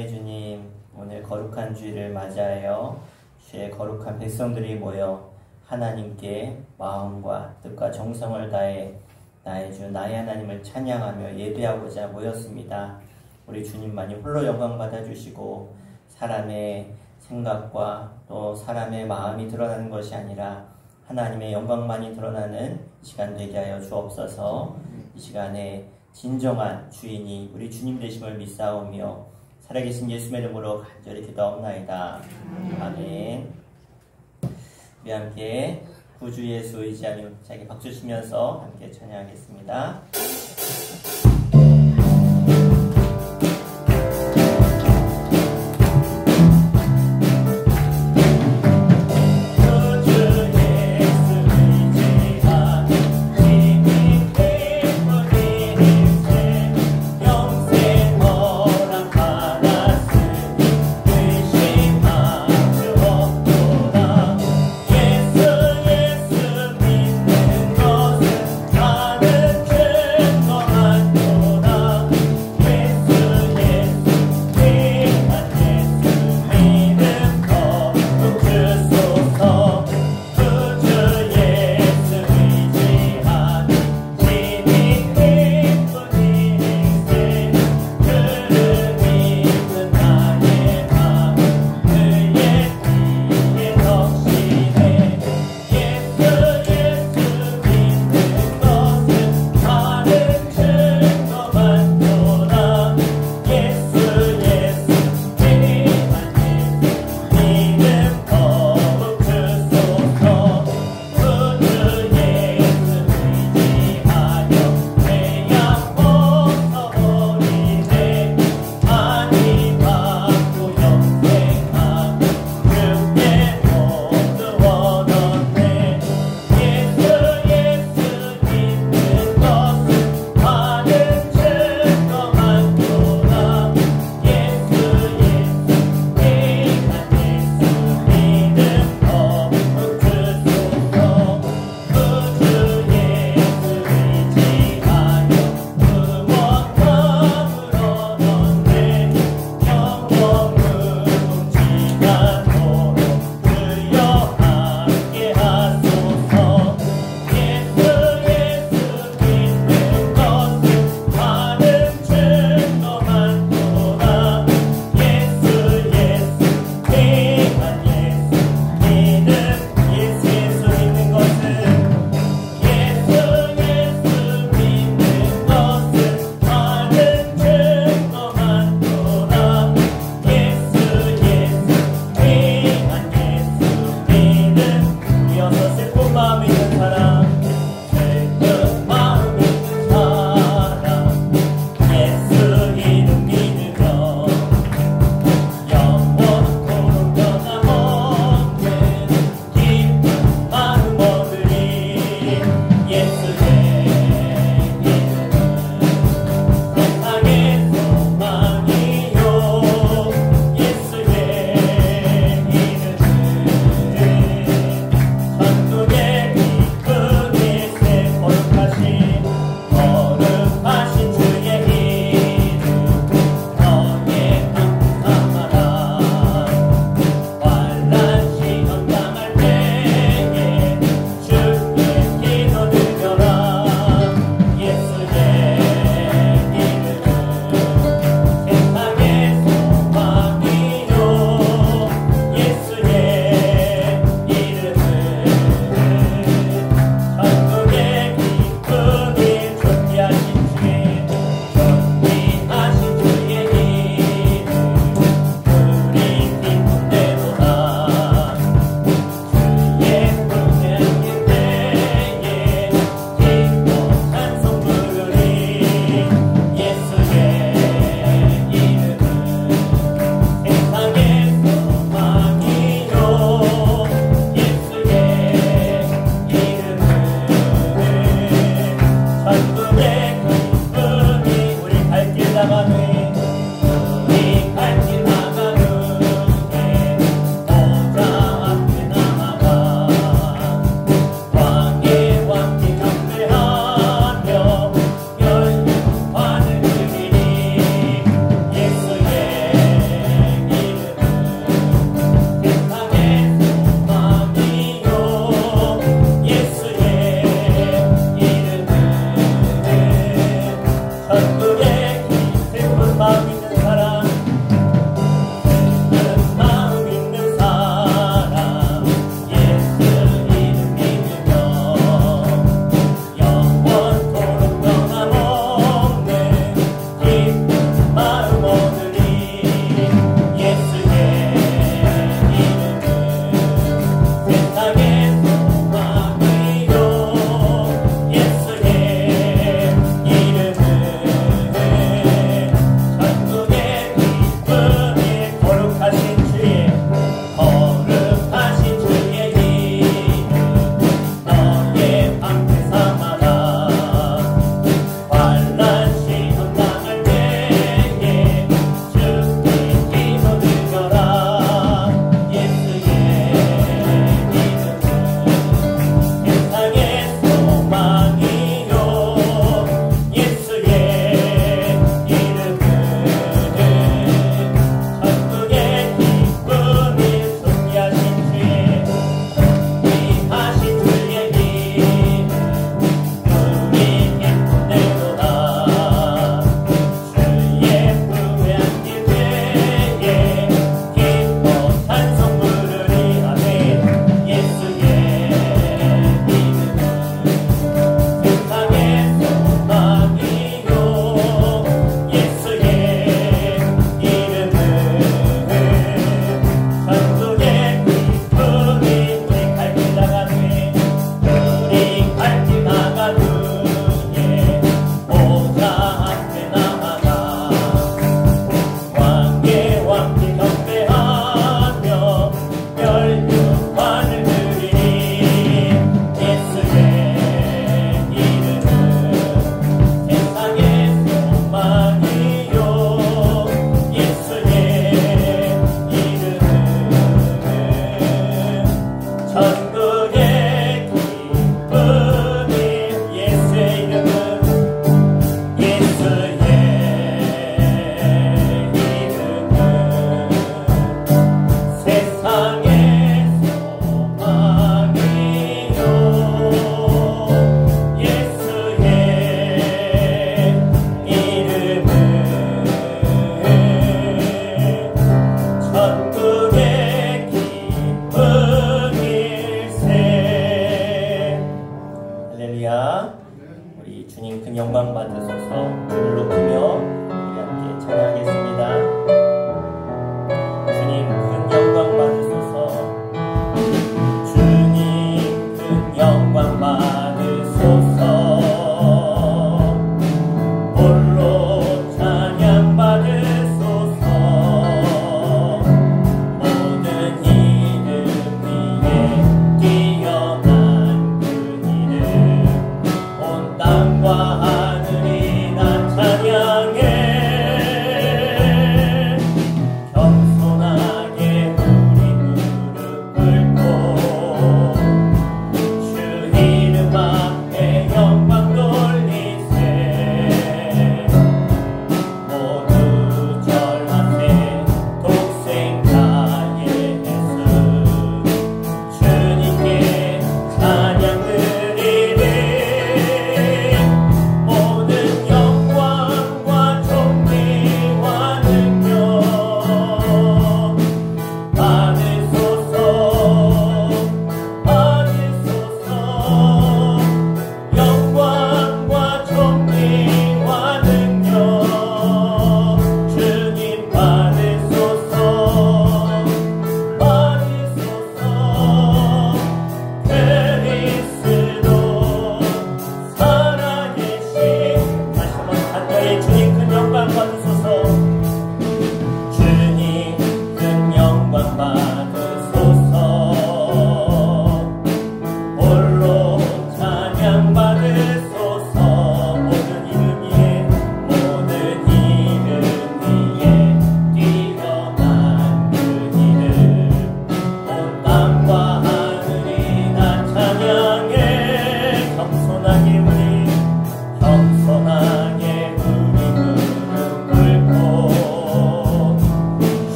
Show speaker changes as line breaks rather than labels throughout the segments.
사랑의 주님, 오늘 거룩한 주일을 맞이하여 주의 거룩한 백성들이 모여 하나님께 마음과 뜻과 정성을 다해 나의 주, 나의 하나님을 찬양하며 예배하고자 모였습니다. 우리 주님만이 홀로 영광 받아주시고 사람의 생각과 또 사람의 마음이 드러나는 것이 아니라 하나님의 영광만이 드러나는 시간 되게 하여 주옵소서. 이 시간에 진정한 주인이 우리 주님 되심을 믿사오며 살아계신 예수의 이름으로 간절히 기도하옵나이다. 아멘. 우리 함께 구주 예수 의지하며 자기 박수 치면서 함께 찬양하겠습니다.
예수 믿는 것은 나는 죄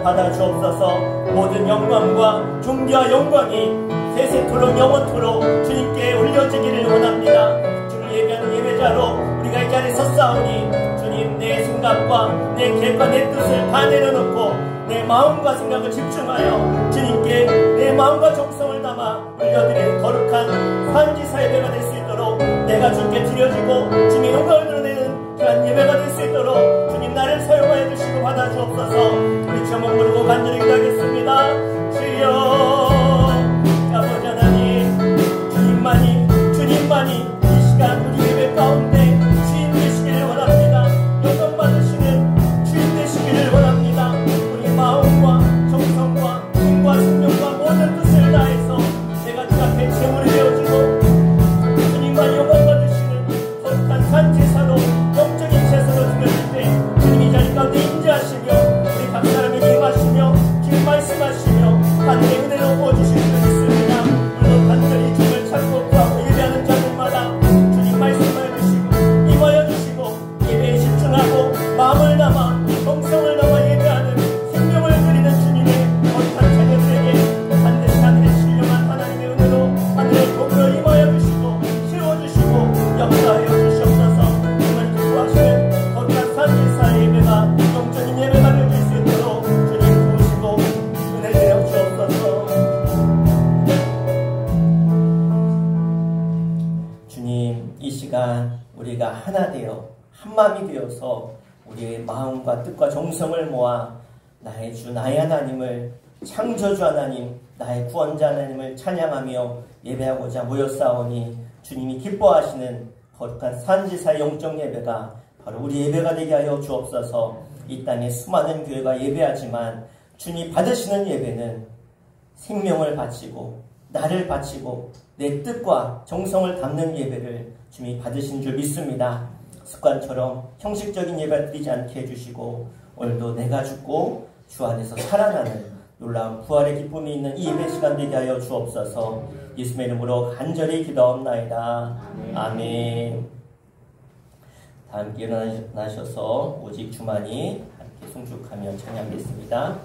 받아 주옵소서. 모든 영광과 존귀와 영광이 세세토록 영원토록 주님께 올려지기를 원합니다. 주를 예배하는 예배자로 우리가 이 자리에 섰사오니 주님, 내 생각과 내 계획과 내 뜻을 다 내려놓고 내 마음과 생각을 집중하여 주님께 내 마음과 정성을 담아 올려드리는 거룩한 산지사 예배가 될 수 있도록 내가 주께 드려지고 주님의 영광을 드러내는 그런 예배가 될 수 있도록 주님, 나를 사용하여 주시고 받아 주옵소서. 우리 제목 부르고 간절히 기도하겠습니다. 주여, 아버지 하나님, 주님만이 이 시간 우리 예배 가운데 주인 되시기를 원합니다. 영광 받으시는 주인 되시기를 원합니다. 우리 마음과 정성과 힘과 생명과 모든 뜻을 다해서 내가 주 앞에 제물이 되어주고 주님만 영광 받으시는 거룩한 산제사로 영적인 제사로 드려질 때 주님 이 자리 가운데 임재하시며 우리 각 사람에게 임하시며 주님 말씀하시며 하늘의 은혜로 부어주실 줄 믿습니다. 물론 간절히 주님을 찾고 구하고 예배하는 자들마다 주님 말씀하여 주시고 임하여 주시고 예배에 집중하고 마음을 담아 정성을 담아 예배하는 생명을 드리는 주님의 거룩한 자녀들에게 반드시 하늘의 신령한 하나님의 은혜로 하늘의 복으로 임하여 주시고 세워주시고 역사하여 주시옵소서. 주님을 기뻐하시는 거룩한 산제사의 예배가 영적인 예배가 되어질 수 있도록 주님 부으시고 은혜 내려 주옵소서. 주님, 이 시간 우리가 하나 되어 한마음이 되어서 우리의 마음과 뜻과 정성을 모아 나의 주 나의 하나님을, 창조주 하나님, 나의 구원자 하나님을 찬양하며 예배하고자 모였사오니 주님이 기뻐하시는 거룩한 산지사의 영적 예배가 바로 우리 예배가 되게 하여 주옵소서. 이 땅에 수많은 교회가 예배하지만 주님 받으시는 예배는 생명을 바치고 나를 바치고 내 뜻과 정성을 담는 예배를 주님이 받으신 줄 믿습니다. 습관처럼 형식적인 예배 드리지 않게 해주시고 오늘도 내가 죽고 주 안에서 살아나는 놀라운 부활의 기쁨이 있는 이 예배 시간 되게 하여 주옵소서. 예수님의 이름으로 간절히 기도합나이다. 아멘. 다 함께 일어나셔서 오직 주만이 함께 송축하며 찬양하겠습니다.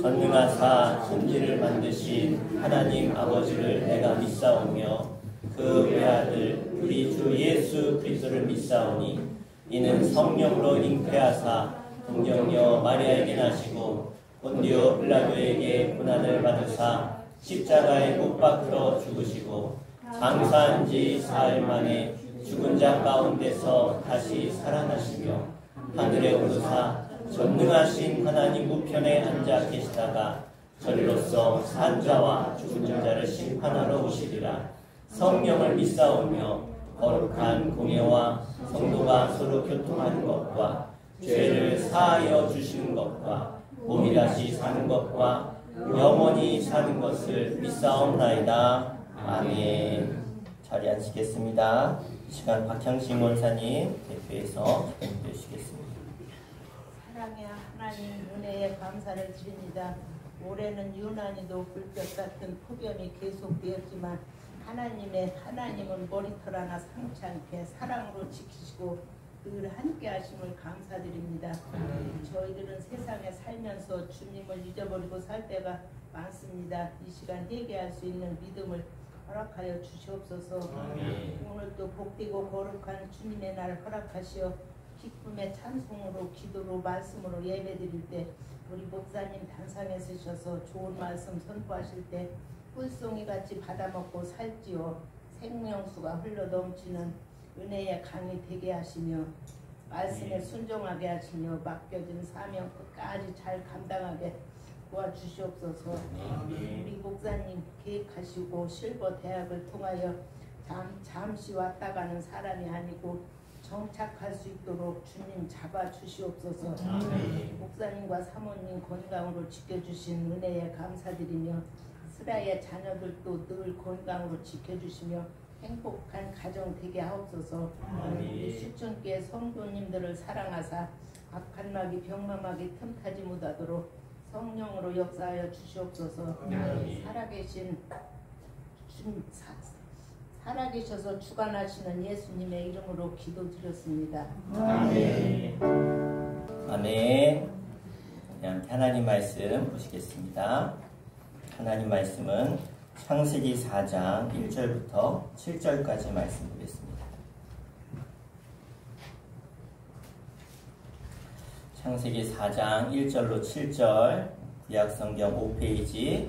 전능하사 천지를 만드신 하나님 아버지를 내가 믿사오며 그 외아들 우리 주 예수 그리스도를 믿사오니 이는 성령으로 잉태하사 동정녀 마리아에게 나시고 본디오 빌라도에게 고난을 받으사 십자가에 못 박혀 죽으시고 장사한 지 사흘 만에 죽은 자 가운데서 다시 살아나시며 하늘에 오르사 전능하신 하나님 우편에 앉아 계시다가 저리로서 산자와 죽은 자를 심판하러 오시리라. 성령을 믿사오며 거룩한 공예와 성도가 서로 교통하는 것과 죄를 사하여 주시는 것과 몸이 다시 사는 것과 영원히 사는 것을 믿사옵나이다. 아멘. 자리에 앉으시겠습니다. 이 시간 박형신 원사님 대표해서 기도해 주시겠습니다.
사랑의 하나님 은혜에 감사를 드립니다. 올해는 유난히도 불볕 같은 폭염이 계속되었지만 하나님은 머리털 하나 상치 않게 사랑으로 지키시고 늘 함께 하심을 감사드립니다. 저희들은 세상에 살면서 주님을 잊어버리고 살 때가 많습니다. 이 시간 회개할 수 있는 믿음을 허락하여 주시옵소서. 오늘도 복되고 거룩한 주님의 날 허락하시어 기쁨의 찬송으로 기도로 말씀으로 예배드릴 때 우리 목사님 단상에 서셔서 좋은 말씀 선포하실 때 꿀송이같이 받아먹고 살지요. 생명수가 흘러넘치는 은혜의 강이 되게 하시며 말씀에 순종하게 하시며 맡겨진 사명 끝까지 잘 감당하게 도와주시옵소서. 우리 목사님 계획하시고 실버 대학을 통하여 잠시 왔다 가는 사람이 아니고 정착할 수 있도록 주님 잡아주시옵소서. 목사님과 사모님 건강으로 지켜주신 은혜에 감사드리며 스라의 자녀들도 늘 건강으로 지켜주시며 행복한 가정 되게 하옵소서. 수천개 성도님들을 사랑하사 악한 마귀 병마마귀 틈타지 못하도록 성령으로 역사하여 주시옵소서. 살아계셔서 주관하시는 예수님의 이름으로 기도드렸습니다.
아멘. 아멘. 하나님 말씀 보시겠습니다. 하나님 말씀은 창세기 4장 1절부터 7절까지 말씀 보겠습니다. 창세기 4장 1절로 7절 구약성경 5페이지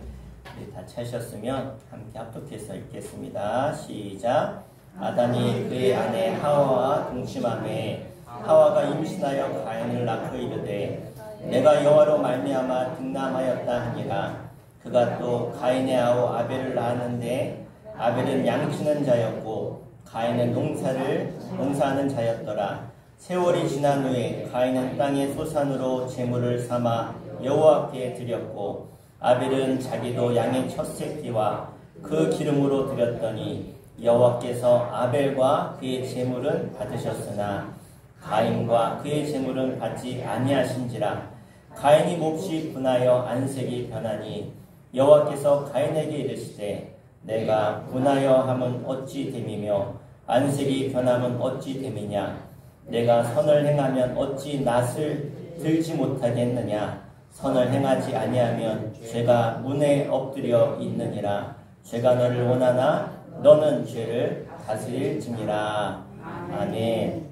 다 찾으셨으면 함께 합독해서 읽겠습니다. 시작. 아담이 그의 아내 하와와 동침하매 하와가 임신하여 가인을 낳고 이르되 내가 여호와로 말미암아 등남하였다 하니라. 그가 또 가인의 아우 아벨을 낳았는데 아벨은 양치는 자였고 가인은 농사하는 자였더라. 세월이 지난 후에 가인은 땅의 소산으로 제물을 삼아 여호와께 드렸고 아벨은 자기도 양의 첫 새끼와 그 기름으로 드렸더니 여호와께서 아벨과 그의 제물은 받으셨으나 가인과 그의 제물은 받지 아니하신지라. 가인이 몹시 분하여 안색이 변하니 여호와께서 가인에게 이르시되 내가 분하여 함은 어찌 됨이며 안색이 변함은 어찌 됨이냐. 내가 선을 행하면 어찌 낫을 들지 못하겠느냐. 선을 행하지 아니하면 죄가 문에 엎드려 있느니라. 죄가 너를 원하나 너는 죄를 다스릴지니라. 아멘.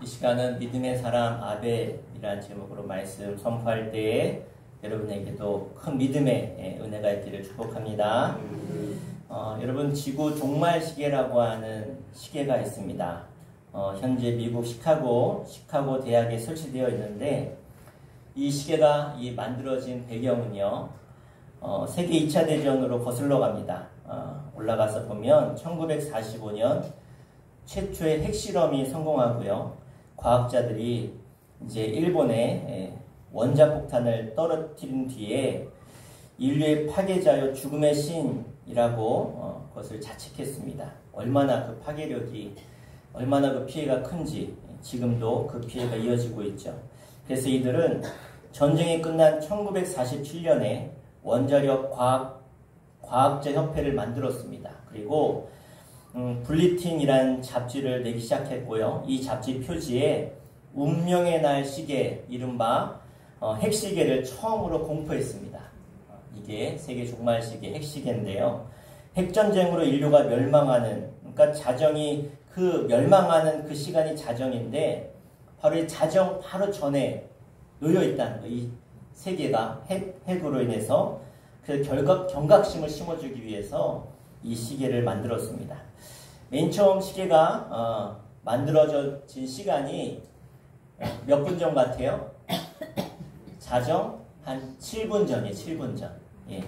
이 시간은 믿음의 사람 아벨이라는 제목으로 말씀 선포할 때에 여러분에게도 큰 믿음의 은혜가 있기를 축복합니다. 여러분 지구 종말 시계라고 하는 시계가 있습니다. 현재 미국 시카고 대학에 설치되어 있는데 이 시계가 만들어진 배경은요, 세계 2차 대전으로 거슬러 갑니다. 올라가서 보면 1945년 최초의 핵실험이 성공하고요. 과학자들이 이제 일본에 원자폭탄을 떨어뜨린 뒤에 인류의 파괴자요 죽음의 신이라고 그것을 자책했습니다. 얼마나 그 파괴력이, 얼마나 그 피해가 큰지 지금도 그 피해가 이어지고 있죠. 그래서 이들은 전쟁이 끝난 1947년에 원자력 과학자 협회를 만들었습니다. 그리고 불리틴이라는 잡지를 내기 시작했고요. 이 잡지 표지에 운명의 날 시계, 이른바 핵시계를 처음으로 공포했습니다. 이게 세계 종말 시계 핵시계인데요. 핵전쟁으로 인류가 멸망하는, 그러니까 자정이 멸망하는 그 시간이 자정인데 바로 이 자정 바로 전에 놓여 있다는 거. 이 세계가 핵으로 인해서 그 경각심을 심어주기 위해서 이 시계를 만들었습니다. 맨 처음 시계가 만들어진 시간이 몇 분 전 같아요? 자정 한 7분 전이에요. 7분 전. 예.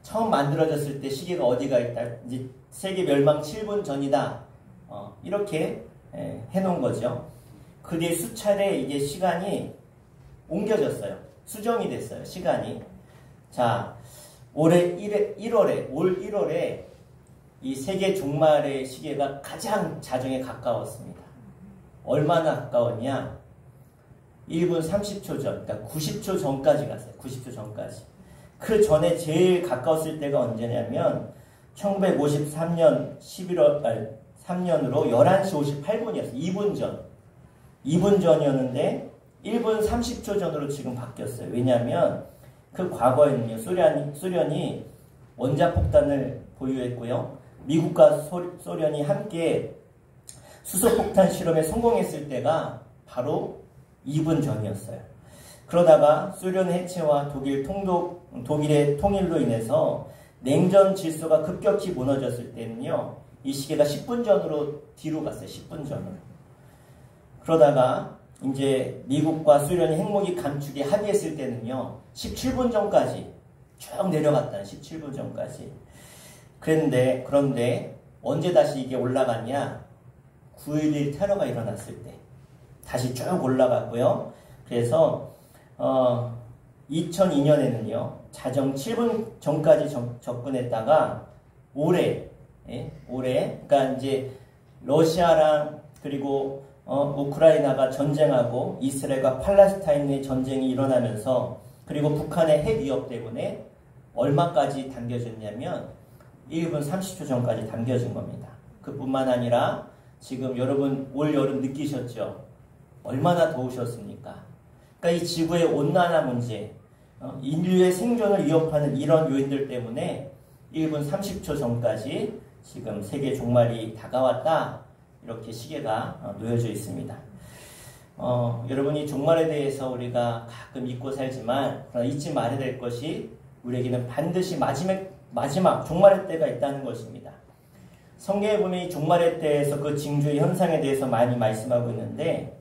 처음 만들어졌을 때 시계가 어디가 있다. 이제 세계 멸망 7분 전이다. 이렇게 해놓은 거죠. 그 뒤에 수차례 이게 시간이 옮겨졌어요. 수정이 됐어요. 시간이. 자, 올해 1월에, 올 1월에 이 세계 종말의 시계가 가장 자정에 가까웠습니다. 얼마나 가까웠냐? 1분 30초 전, 그러니까 90초 전까지 갔어요. 90초 전까지. 그 전에 제일 가까웠을 때가 언제냐면 1953년 3년으로 11시 58분이었어요. 2분 전. 2분 전이었는데 1분 30초 전으로 지금 바뀌었어요. 왜냐하면 그 과거에는요. 소련이 원자폭탄을 보유했고요. 미국과 소련이 함께 수소폭탄 실험에 성공했을 때가 바로 2분 전이었어요. 그러다가 소련 해체와 독일의 통일로 인해서 냉전 질서가 급격히 무너졌을 때는요. 이 시계가 10분 전으로 뒤로 갔어요. 10분 전으로. 그러다가 이제 미국과 소련이 핵무기 감축에 합의했을 때는요. 17분 전까지 쭉 내려갔다는 17분 전까지. 그런데 언제 다시 이게 올라갔냐? 9.11 테러가 일어났을 때 다시 쭉 올라갔고요. 그래서 2002년에는요. 자정 7분 전까지 접근했다가 올해 그러니까 이제 러시아랑 그리고 우크라이나가 전쟁하고 이스라엘과 팔레스타인의 전쟁이 일어나면서 그리고 북한의 핵 위협 때문에 얼마까지 당겨졌냐면 1분 30초 전까지 당겨진 겁니다. 그뿐만 아니라 지금 여러분 올 여름 느끼셨죠? 얼마나 더우셨습니까? 그러니까 이 지구의 온난화 문제, 인류의 생존을 위협하는 이런 요인들 때문에 1분 30초 전까지 지금 세계 종말이 다가왔다. 이렇게 시계가 놓여져 있습니다. 여러분이 종말에 대해서 우리가 가끔 잊고 살지만 그러나 잊지 말아야 될 것이 우리에게는 반드시 마지막 종말의 때가 있다는 것입니다. 성경에 보면 이 종말의 때에서 그 징조의 현상에 대해서 많이 말씀하고 있는데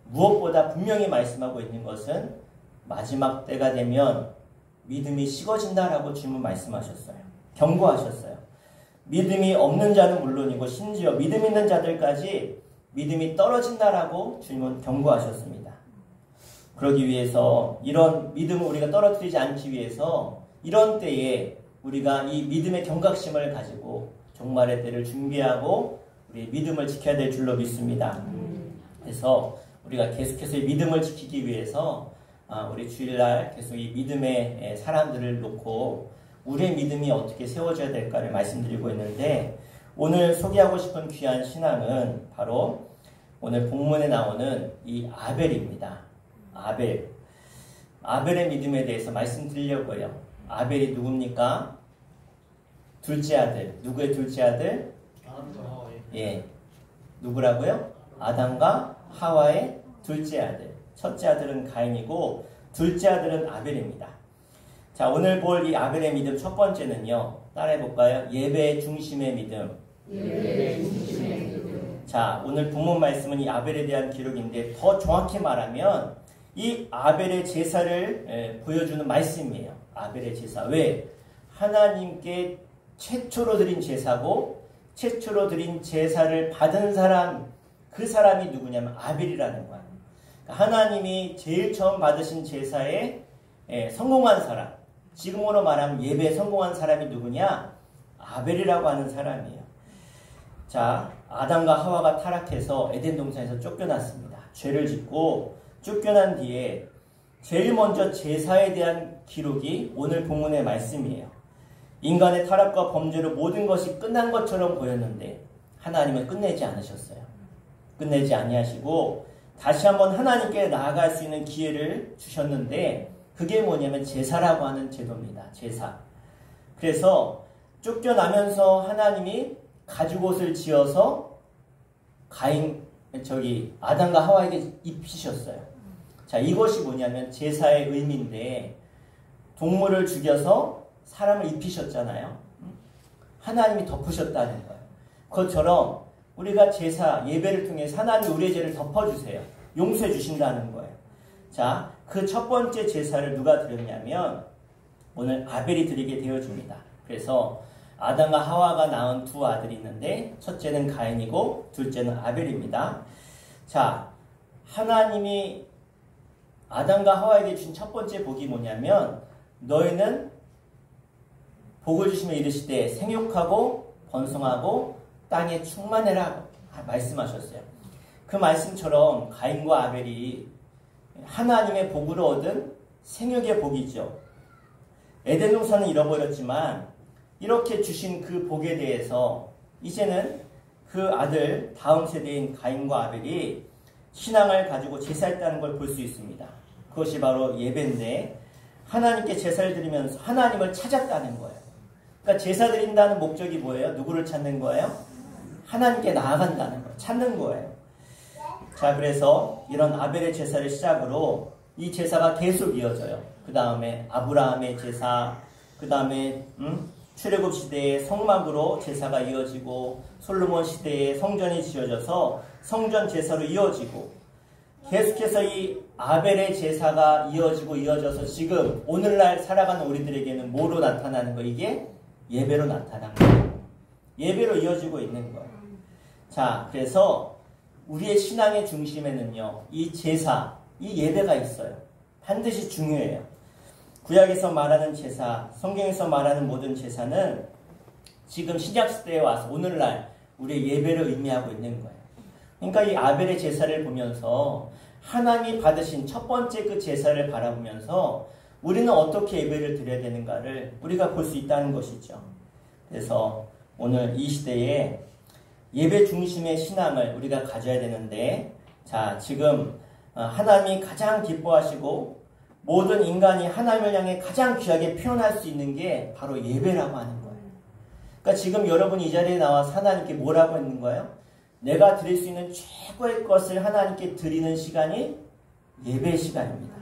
무엇보다 분명히 말씀하고 있는 것은 마지막 때가 되면 믿음이 식어진다라고 주님 말씀하셨어요. 경고하셨어요. 믿음이 없는 자는 물론이고 심지어 믿음 있는 자들까지 믿음이 떨어진다라고 주님은 경고하셨습니다. 그러기 위해서 이런 믿음을 우리가 떨어뜨리지 않기 위해서 이런 때에 우리가 이 믿음의 경각심을 가지고 종말의 때를 준비하고 우리 믿음을 지켜야 될 줄로 믿습니다. 그래서 우리가 계속해서 이 믿음을 지키기 위해서 우리 주일날 계속 이 믿음의 사람들을 놓고 우리의 믿음이 어떻게 세워져야 될까를 말씀드리고 있는데 오늘 소개하고 싶은 귀한 신앙은 바로 오늘 본문에 나오는 이 아벨입니다. 아벨의 믿음에 대해서 말씀드리려고요. 아벨이 누굽니까? 둘째 아들. 누구의 둘째 아들? 예. 누구라고요? 아담과 하와의 둘째 아들. 첫째 아들은 가인이고 둘째 아들은 아벨입니다. 자, 오늘 볼 이 아벨의 믿음 첫 번째는요. 따라해 볼까요? 예배 중심의 믿음. 자, 오늘 본문 말씀은 이 아벨에 대한 기록인데 더 정확히 말하면 이 아벨의 제사를 보여주는 말씀이에요. 아벨의 제사. 왜? 하나님께 최초로 드린 제사고 최초로 드린 제사를 받은 사람, 그 사람이 누구냐면 아벨이라는 거예요. 하나님이 제일 처음 받으신 제사에 성공한 사람, 지금으로 말하면 예배에 성공한 사람이 누구냐? 아벨이라고 하는 사람이에요. 자, 아담과 하와가 타락해서 에덴 동산에서 쫓겨났습니다. 죄를 짓고 쫓겨난 뒤에 제일 먼저 제사에 대한 기록이 오늘 본문의 말씀이에요. 인간의 타락과 범죄로 모든 것이 끝난 것처럼 보였는데 하나님은 끝내지 않으셨어요. 끝내지 아니하시고 다시 한번 하나님께 나아갈 수 있는 기회를 주셨는데 그게 뭐냐면 제사라고 하는 제도입니다. 제사. 그래서 쫓겨나면서 하나님이 가죽옷을 지어서 아담과 하와에게 입히셨어요. 자, 이것이 뭐냐면 제사의 의미인데 동물을 죽여서 사람을 입히셨잖아요. 하나님이 덮으셨다는 거예요. 그것처럼 우리가 제사, 예배를 통해 하나님이 우리의 죄를 덮어주세요. 용서해 주신다는 거예요. 자, 그 첫 번째 제사를 누가 드렸냐면 오늘 아벨이 드리게 되어집니다. 그래서 아담과 하와가 낳은 두 아들이 있는데 첫째는 가인이고 둘째는 아벨입니다. 자, 하나님이 아담과 하와에게 준 첫 번째 복이 뭐냐면 너희는 복을 주시며 이르시되 생육하고 번성하고 땅에 충만해라 말씀하셨어요. 그 말씀처럼 가인과 아벨이 하나님의 복으로 얻은 생육의 복이죠. 에덴 동산은 잃어버렸지만 이렇게 주신 그 복에 대해서 이제는 그 아들 다음 세대인 가인과 아벨이 신앙을 가지고 제사했다는 걸 볼 수 있습니다. 그것이 바로 예배인데 하나님께 제사를 드리면서 하나님을 찾았다는 거예요. 그러니까 제사 드린다는 목적이 뭐예요? 누구를 찾는 거예요? 하나님께 나아간다는 거예요. 찾는 거예요. 자, 그래서 이런 아벨의 제사를 시작으로 이 제사가 계속 이어져요. 그 다음에 아브라함의 제사, 그 다음에 출애굽 시대의 성막으로 제사가 이어지고 솔로몬 시대에 성전이 지어져서 성전 제사로 이어지고 계속해서 이 아벨의 제사가 이어져서 지금 오늘날 살아가는 우리들에게는 뭐로 나타나는 거? 이게 예배로 나타나는 거예요. 예배로 이어지고 있는 거예요. 자, 그래서 우리의 신앙의 중심에는요, 이 제사, 이 예배가 있어요. 반드시 중요해요. 구약에서 말하는 제사, 성경에서 말하는 모든 제사는 지금 신약시대에 와서 오늘날 우리의 예배를 의미하고 있는 거예요. 그러니까 이 아벨의 제사를 보면서 하나님이 받으신 첫 번째 그 제사를 바라보면서 우리는 어떻게 예배를 드려야 되는가를 우리가 볼 수 있다는 것이죠. 그래서 오늘 이 시대에 예배 중심의 신앙을 우리가 가져야 되는데, 자, 지금 하나님이 가장 기뻐하시고 모든 인간이 하나님을 향해 가장 귀하게 표현할 수 있는 게 바로 예배라고 하는 거예요. 그러니까 지금 여러분이 이 자리에 나와서 하나님께 뭐라고 했는 거예요? 내가 드릴 수 있는 최고의 것을 하나님께 드리는 시간이 예배의 시간입니다.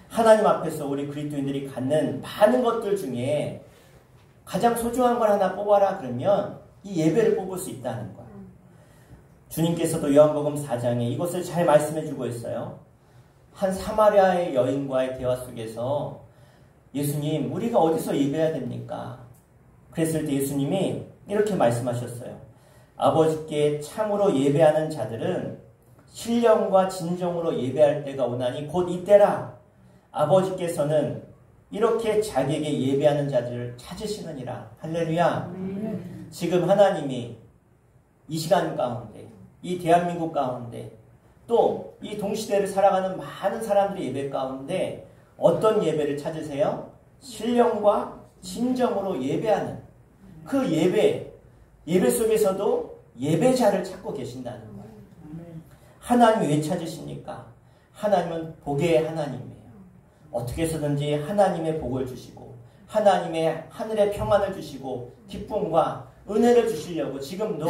하나님 앞에서 우리 그리스도인들이 갖는 많은 것들 중에 가장 소중한 걸 하나 뽑아라 그러면 이 예배를 뽑을 수 있다는 거예요. 주님께서도 요한복음 4장에 이것을 잘 말씀해 주고 있어요. 한 사마리아의 여인과의 대화 속에서 예수님, 우리가 어디서 예배해야 됩니까? 그랬을 때 예수님이 이렇게 말씀하셨어요. 아버지께 참으로 예배하는 자들은 신령과 진정으로 예배할 때가 오나니 곧 이때라. 아버지께서는 이렇게 자기에게 예배하는 자들을 찾으시느니라. 할렐루야. 지금 하나님이 이 시간 가운데, 이 대한민국 가운데, 또 이 동시대를 살아가는 많은 사람들의 예배 가운데 어떤 예배를 찾으세요? 신령과 진정으로 예배하는 그 예배 속에서도 예배자를 찾고 계신다는 거예요. 하나님이 왜 찾으십니까? 하나님은 복의 하나님이에요. 어떻게 해서든지 하나님의 복을 주시고 하나님의 하늘의 평안을 주시고 기쁨과 은혜를 주시려고 지금도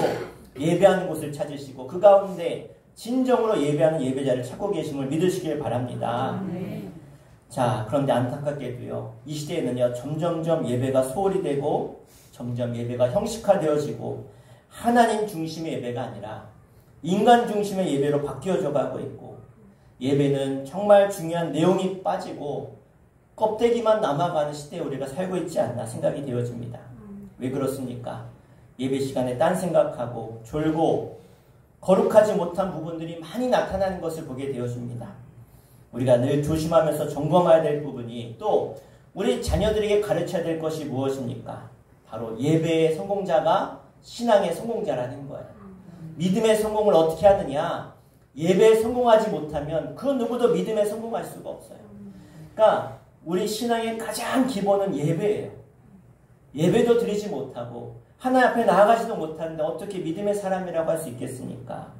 예배하는 곳을 찾으시고 그 가운데 진정으로 예배하는 예배자를 찾고 계심을 믿으시길 바랍니다. 자, 그런데 안타깝게도요, 이 시대에는요, 점점점 예배가 소홀히 되고 점점 예배가 형식화되어지고 하나님 중심의 예배가 아니라 인간 중심의 예배로 바뀌어져 가고 있고, 예배는 정말 중요한 내용이 빠지고 껍데기만 남아가는 시대에 우리가 살고 있지 않나 생각이 되어집니다. 왜 그렇습니까? 예배 시간에 딴 생각하고 졸고 거룩하지 못한 부분들이 많이 나타나는 것을 보게 되어집니다. 우리가 늘 조심하면서 점검해야 될 부분이, 또 우리 자녀들에게 가르쳐야 될 것이 무엇입니까? 바로 예배의 성공자가 신앙의 성공자라는 거예요. 믿음의 성공을 어떻게 하느냐? 예배에 성공하지 못하면 그 누구도 믿음에 성공할 수가 없어요. 그러니까 우리 신앙의 가장 기본은 예배예요. 예배도 드리지 못하고 하나님 앞에 나아가지도 못하는데 어떻게 믿음의 사람이라고 할 수 있겠습니까?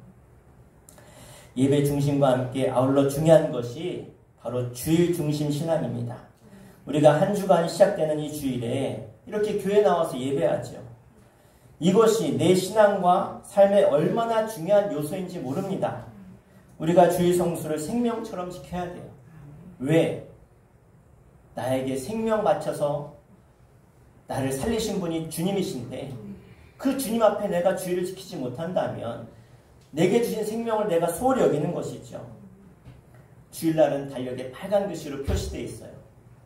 예배 중심과 함께 아울러 중요한 것이 바로 주일 중심 신앙입니다. 우리가 한 주간 시작되는 이 주일에 이렇게 교회 나와서 예배하죠. 이것이 내 신앙과 삶에 얼마나 중요한 요소인지 모릅니다. 우리가 주일 성수를 생명처럼 지켜야 돼요. 왜? 나에게 생명 바쳐서 나를 살리신 분이 주님이신데 그 주님 앞에 내가 주의를 지키지 못한다면 내게 주신 생명을 내가 소홀히 여기는 것이죠. 주일날은 달력에 빨간 글씨로 표시되어 있어요.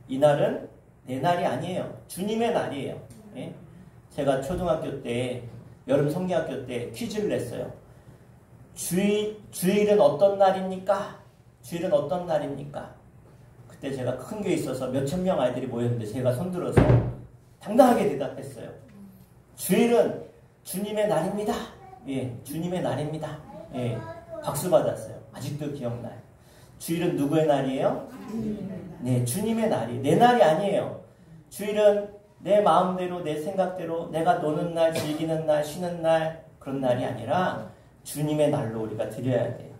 이날은 내 날이 아니에요. 주님의 날이에요. 예? 제가 초등학교 때, 여름 성경학교 때 퀴즈를 냈어요. 주일은 어떤 날입니까? 주일은 어떤 날입니까? 그때 제가 큰 교회에 있어서 몇천 명 아이들이 모였는데 제가 손들어서 당당하게 대답했어요. 주일은 주님의 날입니다. 예, 주님의 날입니다. 예, 박수 받았어요. 아직도 기억나요. 주일은 누구의 날이에요? 네, 주님의 날이. 내 날이 아니에요. 주일은 내 마음대로, 내 생각대로, 내가 노는 날, 즐기는 날, 쉬는 날, 그런 날이 아니라 주님의 날로 우리가 드려야 돼요.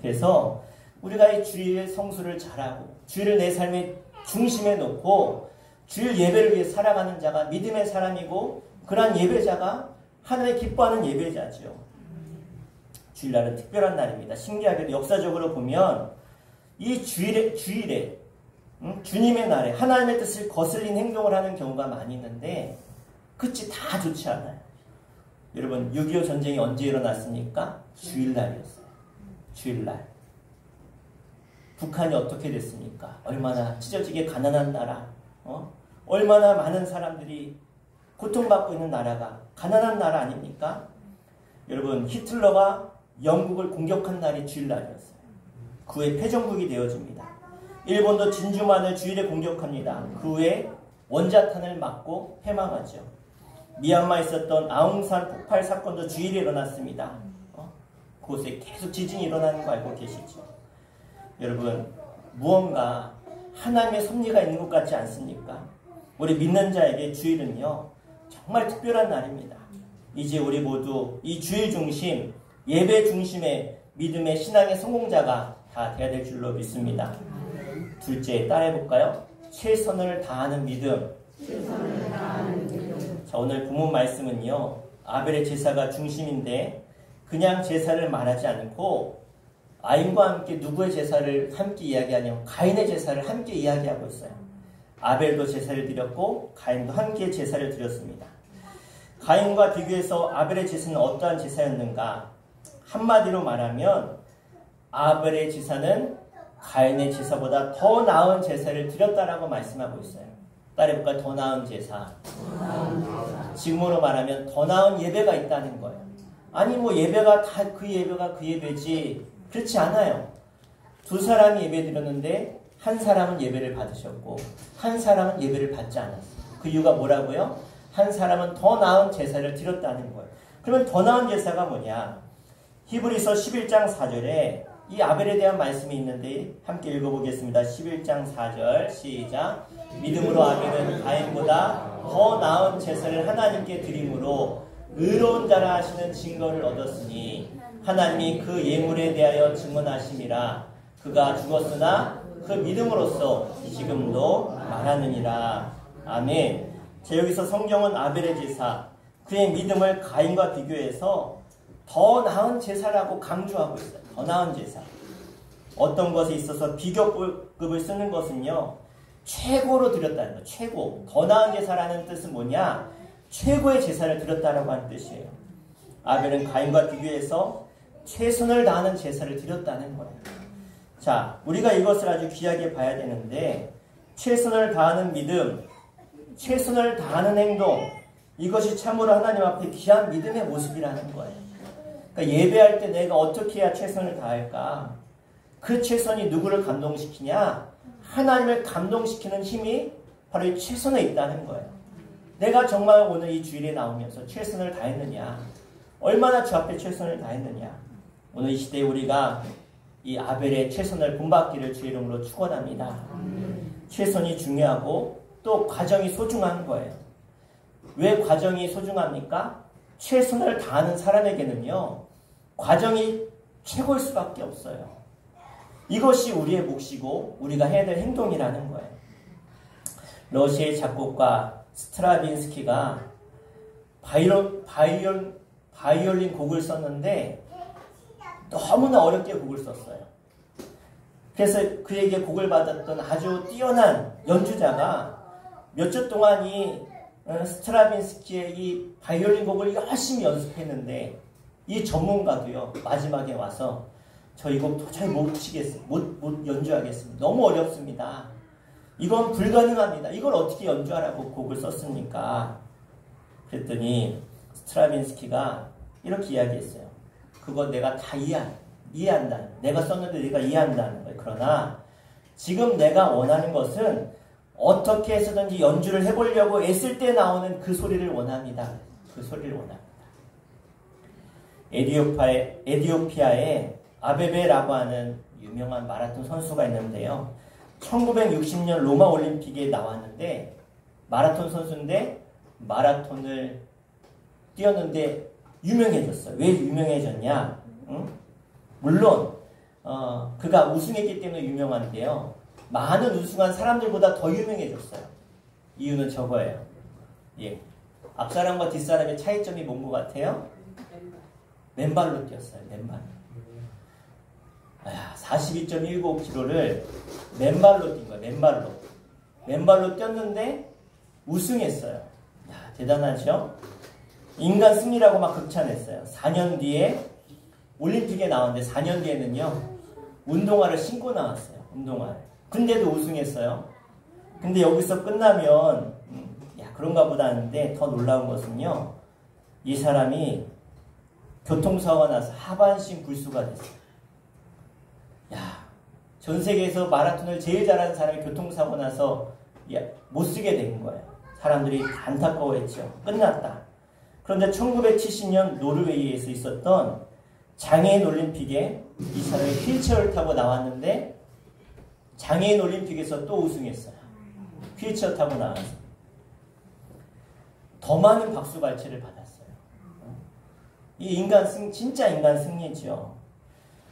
그래서 우리가 이 주일 성수를 잘하고, 주일을 내 삶의 중심에 놓고, 주일 예배를 위해 살아가는 자가 믿음의 사람이고, 그러한 예배자가 하나님 기뻐하는 예배자죠. 주일날은 특별한 날입니다. 신기하게도 역사적으로 보면 이 주일에 주님의 날에 하나님의 뜻을 거슬린 행동을 하는 경우가 많이 있는데 끝이 다 좋지 않아요. 여러분 6.25 전쟁이 언제 일어났습니까? 주일날이었어요. 주일날. 북한이 어떻게 됐습니까? 얼마나 찢어지게 가난한 나라, 얼마나 많은 사람들이 고통받고 있는 나라가 가난한 나라 아닙니까? 여러분 히틀러가 영국을 공격한 날이 주일날이었어요. 그 후에 패전국이 되어집니다. 일본도 진주만을 주일에 공격합니다. 그 후에 원자탄을 맞고 패망하죠. 미얀마에 있었던 아웅산 폭발 사건도 주일에 일어났습니다. 그곳에 계속 지진이 일어나는 거 알고 계시죠? 여러분 무언가 하나님의 섭리가 있는 것 같지 않습니까? 우리 믿는 자에게 주일은요 정말 특별한 날입니다. 이제 우리 모두 이 주일 중심, 예배 중심의 믿음의 신앙의 성공자가 다 되어야 될 줄로 믿습니다. 둘째, 따라해볼까요? 최선을 다하는 믿음. 자, 오늘 본문 말씀은요, 아벨의 제사가 중심인데, 그냥 제사를 말하지 않고, 아인과 함께 누구의 제사를 함께 이야기하냐면, 가인의 제사를 함께 이야기하고 있어요. 아벨도 제사를 드렸고, 가인도 함께 제사를 드렸습니다. 가인과 비교해서 아벨의 제사는 어떠한 제사였는가? 한마디로 말하면, 아벨의 제사는 가인의 제사보다 더 나은 제사를 드렸다라고 말씀하고 있어요. 따라해볼까요? 더 나은 제사. 지금으로 말하면 더 나은 예배가 있다는 거예요. 아니 뭐 예배가 다 그 예배가 그 예배지. 그렇지 않아요. 두 사람이 예배 드렸는데 한 사람은 예배를 받으셨고 한 사람은 예배를 받지 않았어요. 그 이유가 뭐라고요? 한 사람은 더 나은 제사를 드렸다는 거예요. 그러면 더 나은 제사가 뭐냐? 히브리서 11장 4절에 이 아벨에 대한 말씀이 있는데 함께 읽어보겠습니다. 11장 4절 시작. 믿음으로 아벨은 가인보다 더 나은 제사를 하나님께 드림으로 의로운 자라 하시는 증거를 얻었으니 하나님이 그 예물에 대하여 증언하심이라. 그가 죽었으나 그 믿음으로써 지금도 말하느니라. 아멘. 자, 여기서 성경은 아벨의 제사, 그의 믿음을 가인과 비교해서 더 나은 제사라고 강조하고 있어요. 더 나은 제사. 어떤 것에 있어서 비교급을 쓰는 것은요, 최고로 드렸다는 거예요. 최고. 더 나은 제사라는 뜻은 뭐냐? 최고의 제사를 드렸다라고 하는 뜻이에요. 아벨은 가인과 비교해서 최선을 다하는 제사를 드렸다는 거예요. 자, 우리가 이것을 아주 귀하게 봐야 되는데, 최선을 다하는 믿음, 최선을 다하는 행동, 이것이 참으로 하나님 앞에 귀한 믿음의 모습이라는 거예요. 그러니까 예배할 때 내가 어떻게 해야 최선을 다할까? 그 최선이 누구를 감동시키냐? 하나님을 감동시키는 힘이 바로 이 최선에 있다는 거예요. 내가 정말 오늘 이 주일에 나오면서 최선을 다했느냐? 얼마나 주 앞에 최선을 다했느냐? 오늘 이 시대에 우리가 이 아벨의 최선을 본받기를 주의 이름으로 축원합니다. 최선이 중요하고 또 과정이 소중한 거예요. 왜 과정이 소중합니까? 최선을 다하는 사람에게는요, 과정이 최고일 수밖에 없어요. 이것이 우리의 몫이고 우리가 해야 될 행동이라는 거예요. 러시아의 작곡가 스트라빈스키가 바이올린 곡을 썼는데 너무나 어렵게 곡을 썼어요. 그래서 그에게 곡을 받았던 아주 뛰어난 연주자가 몇 주 동안 이 스트라빈스키의 이 바이올린 곡을 열심히 연습했는데 이 전문가도요, 마지막에 와서 저 이 곡 도저히 못 치겠어요. 못 연주하겠습니다. 너무 어렵습니다. 이건 불가능합니다. 이걸 어떻게 연주하라고 곡을 썼습니까? 그랬더니 스트라빈스키가 이렇게 이야기했어요. 그거 내가 다 이해한다. 내가 썼는데 네가 이해한다는 거예요. 그러나 지금 내가 원하는 것은 어떻게 해서든지 연주를 해보려고 애쓸 때 나오는 그 소리를 원합니다. 그 소리를 원합니다. 에티오피아에 아베베라고 하는 유명한 마라톤 선수가 있는데요. 1960년 로마 올림픽에 나왔는데 마라톤 선수인데 마라톤을 뛰었는데 유명해졌어요. 왜 유명해졌냐? 응? 물론 그가 우승했기 때문에 유명한데요. 많은 우승한 사람들보다 더 유명해졌어요. 이유는 저거예요. 예. 앞사람과 뒷사람의 차이점이 뭔 것 같아요? 맨발로 뛰었어요. 맨발. 42.19km를 맨발로 뛴 거예요. 맨발로 뛰었는데 우승했어요. 대단하죠? 인간 승리라고 막 극찬했어요. 4년 뒤에 올림픽에 나왔는데 4년 뒤에는요. 운동화를 신고 나왔어요. 운동화를. 근데도 우승했어요. 근데 여기서 끝나면 그런가 보다 하는데 더 놀라운 것은요. 이 사람이 교통사고가 나서 하반신 불수가 됐어요. 전 세계에서 마라톤을 제일 잘하는 사람이 교통사고 나서 못 쓰게 된 거예요. 사람들이 안타까워했죠. 끝났다. 그런데 1970년 노르웨이에서 있었던 장애인 올림픽에 이 사람이 휠체어를 타고 나왔는데 장애인 올림픽에서 또 우승했어요. 휠체어 타고 나와서. 더 많은 박수 발치를 받았어요. 이 진짜 인간 승리죠.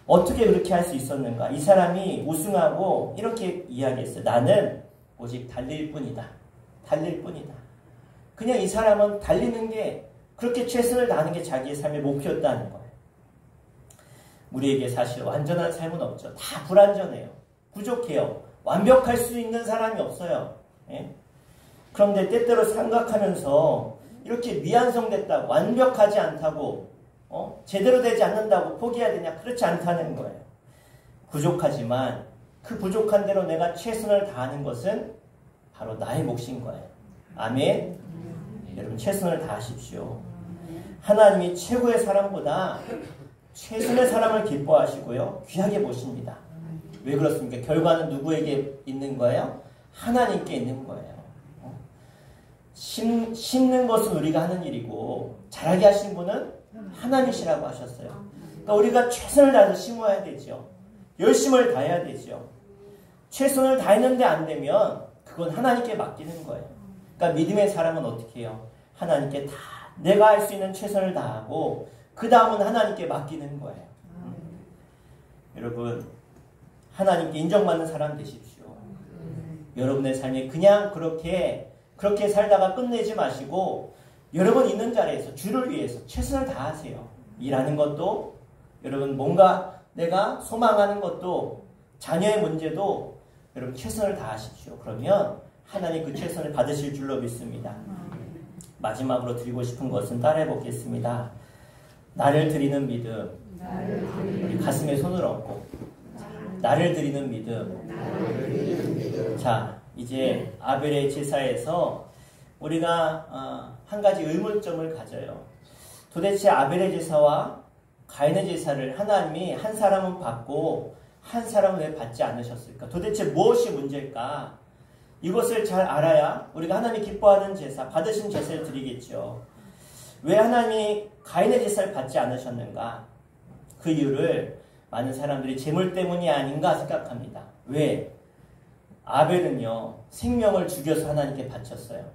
어떻게 그렇게 할 수 있었는가? 이 사람이 우승하고 이렇게 이야기했어요. 나는 오직 달릴 뿐이다. 달릴 뿐이다. 그냥 이 사람은 달리는 게 그렇게 최선을 다하는 게 자기의 삶의 목표였다는 거예요. 우리에게 사실 완전한 삶은 없죠. 다 불완전해요. 부족해요. 완벽할 수 있는 사람이 없어요. 예? 그런데 때때로 생각하면서 이렇게 미완성됐다고 완벽하지 않다고 제대로 되지 않는다고 포기해야 되냐? 그렇지 않다는 거예요. 부족하지만 그 부족한 대로 내가 최선을 다하는 것은 바로 나의 몫인 거예요. 아멘? 여러분 최선을 다하십시오. 하나님이 최고의 사람보다 최선의 사람을 기뻐하시고요. 귀하게 보십니다. 왜 그렇습니까? 결과는 누구에게 있는 거예요? 하나님께 있는 거예요. 심는 것은 우리가 하는 일이고 자라게 하신 분은 하나님이시라고 하셨어요. 그러니까 우리가 최선을 다해서 심어야 되죠. 열심을 다해야 되죠. 최선을 다했는데 안 되면 그건 하나님께 맡기는 거예요. 그러니까 믿음의 사람은 어떻게 해요? 하나님께 다 내가 할 수 있는 최선을 다하고 그 다음은 하나님께 맡기는 거예요. 여러분 하나님께 인정받는 사람 되십시오. 여러분의 삶이 그냥 그렇게 살다가 끝내지 마시고 여러분 있는 자리에서 주를 위해서 최선을 다하세요. 일하는 것도 여러분 뭔가 내가 소망하는 것도 자녀의 문제도 여러분 최선을 다하십시오. 그러면 하나님 그 최선을 받으실 줄로 믿습니다. 마지막으로 드리고 싶은 것은 따라해 보겠습니다. 나를 드리는 믿음. 우리 가슴에 손을 얹고 나를 드리는 믿음. 자, 이제 아벨의 제사에서 우리가 한 가지 의문점을 가져요. 도대체 아벨의 제사와 가인의 제사를 하나님이 한 사람은 받고 한 사람은 왜 받지 않으셨을까? 도대체 무엇이 문제일까? 이것을 잘 알아야 우리가 하나님이 기뻐하는 제사, 받으신 제사를 드리겠죠. 왜 하나님이 가인의 제사를 받지 않으셨는가? 그 이유를 많은 사람들이 재물 때문이 아닌가 생각합니다. 왜? 아벨은요 생명을 죽여서 하나님께 바쳤어요.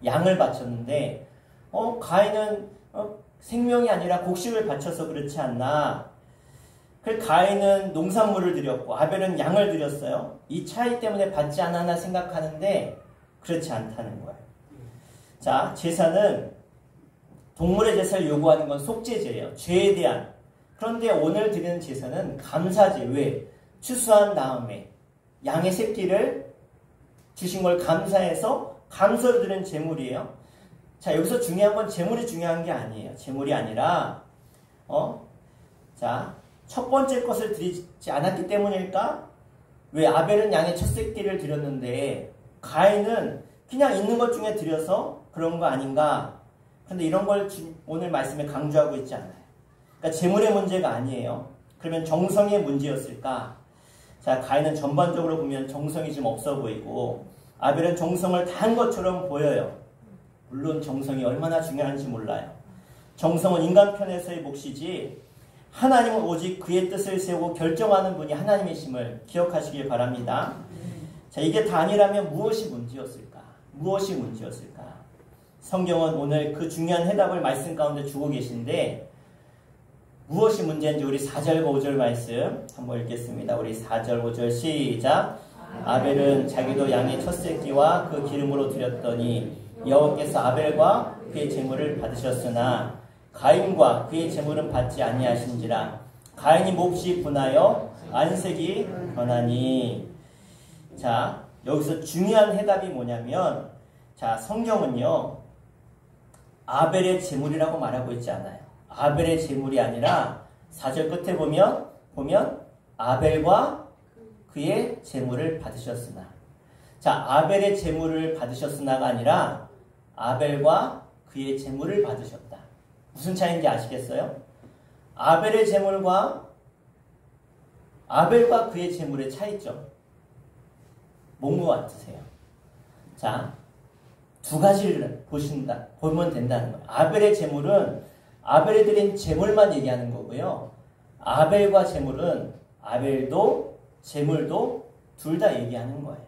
양을 바쳤는데 가인은 생명이 아니라 곡식을 바쳐서 그렇지 않나. 가인은 농산물을 드렸고 아벨은 양을 드렸어요. 이 차이 때문에 받지 않았나 생각하는데 그렇지 않다는 거예요. 자, 제사는 동물의 제사를 요구하는 건 속죄제예요. 죄에 대한. 그런데 오늘 드리는 제사는 감사제. 왜? 추수한 다음에 양의 새끼를 주신 걸 감사해서 감사를 드리는 제물이에요. 자, 여기서 중요한 건 제물이 중요한 게 아니에요. 제물이 아니라 자, 첫 번째 것을 드리지 않았기 때문일까? 왜 아벨은 양의 첫 새끼를 드렸는데 가인은 그냥 있는 것 중에 드려서 그런 거 아닌가? 그런데 이런 걸 오늘 말씀에 강조하고 있지 않아요. 그러니까 재물의 문제가 아니에요. 그러면 정성의 문제였을까? 자, 가인은 전반적으로 보면 정성이 좀 없어 보이고 아벨은 정성을 다한 것처럼 보여요. 물론 정성이 얼마나 중요한지 몰라요. 정성은 인간 편에서의 몫이지 하나님은 오직 그의 뜻을 세우고 결정하는 분이 하나님이심을 기억하시길 바랍니다. 자, 이게 다 아니라면 무엇이 문제였을까? 무엇이 문제였을까? 성경은 오늘 그 중요한 해답을 말씀 가운데 주고 계신데 무엇이 문제인지 우리 4절과 5절 말씀 한번 읽겠습니다. 우리 4절 5절 시작. 아벨은 자기도 양의 첫 새끼와 그 기름으로 드렸더니 여호와께서 아벨과 그의 제물을 받으셨으나 가인과 그의 제물은 받지 아니하신지라. 가인이 몹시 분하여 안색이 변하니. 자, 여기서 중요한 해답이 뭐냐면, 자, 성경은요 아벨의 제물이라고 말하고 있지 않아요. 아벨의 제물이 아니라 4절 끝에 보면 아벨과 그의 제물을 받으셨으나. 자, 아벨의 제물을 받으셨으나가 아니라 아벨과 그의 제물을 받으셨다. 무슨 차이인지 아시겠어요? 아벨의 제물과 아벨과 그의 제물의 차이점 뭔 것 같으세요? 자, 두 가지를 보면 된다는 거예요. 아벨의 제물은 아벨이 드린 제물만 얘기하는 거고요. 아벨과 제물은 아벨도 제물도 둘 다 얘기하는 거예요.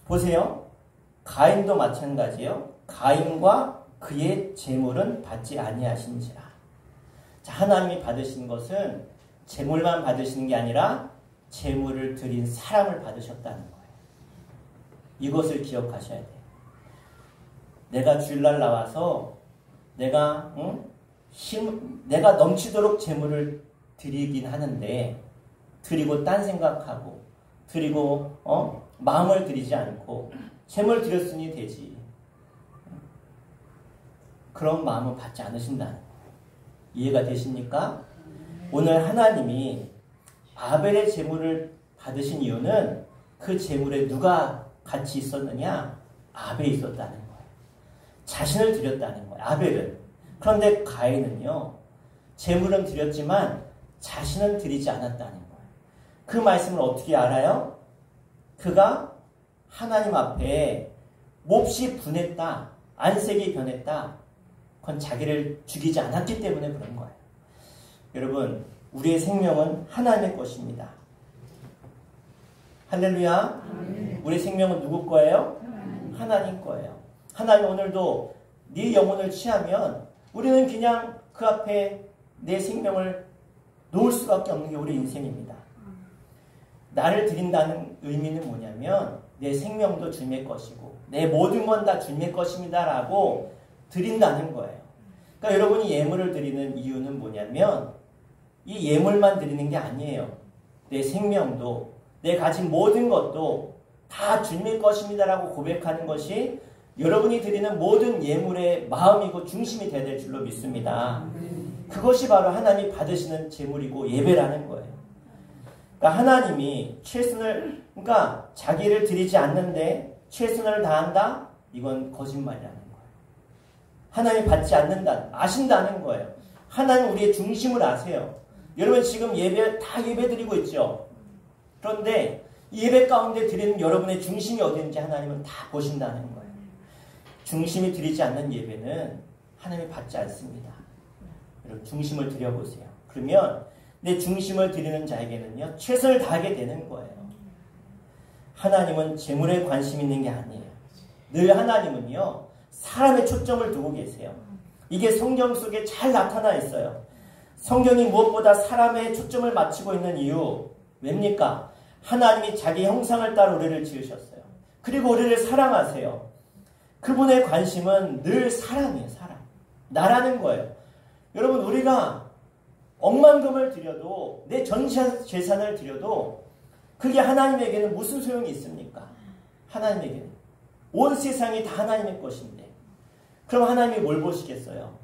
보세요. 가인도 마찬가지예요. 가인과 그의 제물은 받지 아니하신지라. 자, 하나님이 받으신 것은 제물만 받으시는 게 아니라 제물을 드린 사람을 받으셨다는 거예요. 이것을 기억하셔야 돼요. 내가 주일날 나와서 내가 넘치도록 제물을 드리긴 하는데 드리고 딴 생각하고 드리고 마음을 드리지 않고 제물 드렸으니 되지. 그런 마음을 받지 않으신다는 거예요. 이해가 되십니까? 오늘 하나님이 아벨의 제물을 받으신 이유는 그 제물에 누가 같이 있었느냐? 아벨이 있었다는 거예요. 자신을 드렸다는 거예요. 아벨은. 그런데 가인은요. 제물은 드렸지만 자신은 드리지 않았다는 거예요. 그 말씀을 어떻게 알아요? 그가 하나님 앞에 몹시 분했다. 안색이 변했다. 그건 자기를 죽이지 않았기 때문에 그런 거예요. 여러분, 우리의 생명은 하나님의 것입니다. 할렐루야. 우리의 생명은 누구 거예요? 하나님 거예요. 하나님 오늘도 네 영혼을 취하면 우리는 그냥 그 앞에 내 생명을 놓을 수밖에 없는 게 우리 인생입니다. 나를 드린다는 의미는 뭐냐면 내 생명도 주님의 것이고 내 모든 건 다 주님의 것입니다 라고 드린다는 거예요. 그러니까 여러분이 예물을 드리는 이유는 뭐냐면 이 예물만 드리는 게 아니에요. 내 생명도 내 가진 모든 것도 다 주님의 것입니다 라고 고백하는 것이 여러분이 드리는 모든 예물의 마음이고 중심이 되어야 될 줄로 믿습니다. 그것이 바로 하나님이 받으시는 제물이고 예배라는 거예요. 그러니까 하나님이 그러니까 자기를 드리지 않는데 최선을 다한다? 이건 거짓말이라는 거예요. 하나님이 받지 않는다, 아신다는 거예요. 하나님 우리의 중심을 아세요. 여러분 지금 다 예배 드리고 있죠. 그런데 예배 가운데 드리는 여러분의 중심이 어딘지 하나님은 다 보신다는 거예요. 중심이 드리지 않는 예배는 하나님이 받지 않습니다. 여러분 중심을 드려보세요. 그러면 내 중심을 드리는 자에게는요 최선을 다하게 되는 거예요. 하나님은 재물에 관심 있는 게 아니에요. 늘 하나님은요 사람의 초점을 두고 계세요. 이게 성경 속에 잘 나타나 있어요. 성경이 무엇보다 사람의 초점을 맞추고 있는 이유 왜입니까? 하나님이 자기 형상을 따라 우리를 지으셨어요. 그리고 우리를 사랑하세요. 그분의 관심은 늘 사람이에요. 사람. 나라는 거예요. 여러분 우리가 억만금을 드려도 내 전 재산을 드려도 그게 하나님에게는 무슨 소용이 있습니까? 하나님에게는. 온 세상이 다 하나님의 것인데 그럼 하나님이 뭘 보시겠어요?